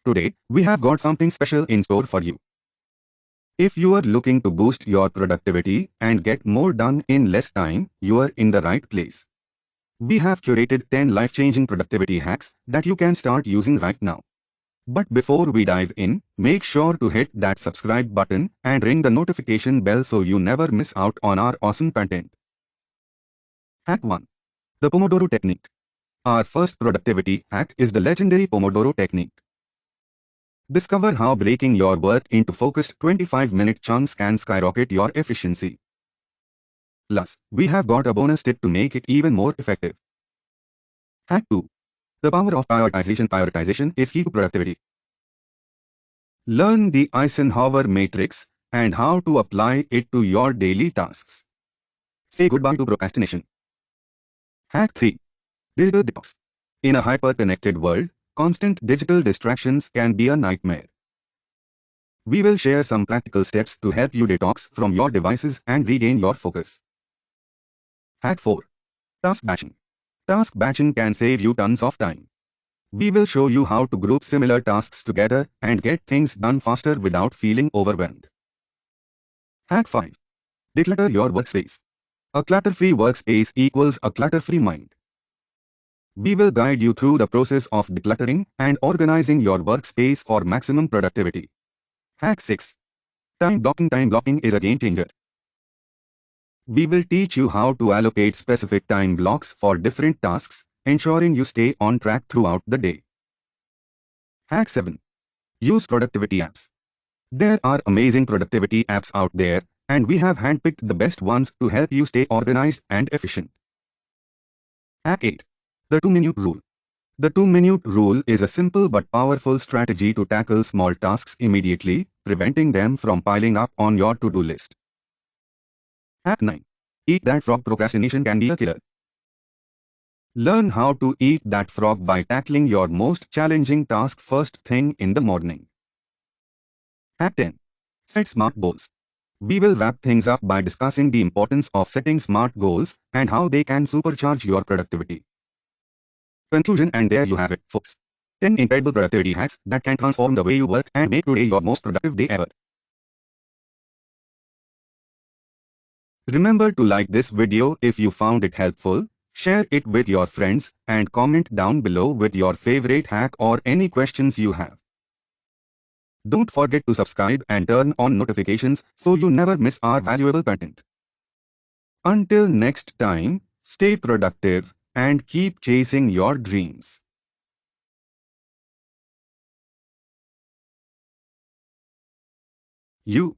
Today, we have got something special in store for you. If you are looking to boost your productivity and get more done in less time, you are in the right place. We have curated 10 life-changing productivity hacks that you can start using right now. But before we dive in, make sure to hit that subscribe button and ring the notification bell so you never miss out on our awesome content. Hack 1. The Pomodoro Technique. Our first productivity hack is the legendary Pomodoro Technique. Discover how breaking your work into focused 25-minute chunks can skyrocket your efficiency. Plus, we have got a bonus tip to make it even more effective. Hack 2. The power of prioritization. Prioritization is key to productivity. Learn the Eisenhower matrix and how to apply it to your daily tasks. Say goodbye to procrastination. Hack 3. Digital detox. In a hyper-connected world, constant digital distractions can be a nightmare. We will share some practical steps to help you detox from your devices and regain your focus. Hack 4. Task batching. Task batching can save you tons of time. We will show you how to group similar tasks together and get things done faster without feeling overwhelmed. Hack 5. Declutter your workspace. A clutter-free workspace equals a clutter-free mind. We will guide you through the process of decluttering and organizing your workspace for maximum productivity. Hack 6. Time blocking. Time blocking is a game changer. We will teach you how to allocate specific time blocks for different tasks, ensuring you stay on track throughout the day. Hack 7. Use productivity apps. There are amazing productivity apps out there, and we have handpicked the best ones to help you stay organized and efficient. Hack 8. The 2-minute rule. The 2-minute rule is a simple but powerful strategy to tackle small tasks immediately, preventing them from piling up on your to-do list. Hack 9. Eat that frog. Procrastination can be a killer. Learn how to eat that frog by tackling your most challenging task first thing in the morning. Hack 10. Set smart goals. We will wrap things up by discussing the importance of setting smart goals and how they can supercharge your productivity. Conclusion, and there you have it, folks. 10 incredible productivity hacks that can transform the way you work and make today your most productive day ever. Remember to like this video if you found it helpful, share it with your friends, and comment down below with your favorite hack or any questions you have. Don't forget to subscribe and turn on notifications so you never miss our valuable content. Until next time, stay productive and keep chasing your dreams. You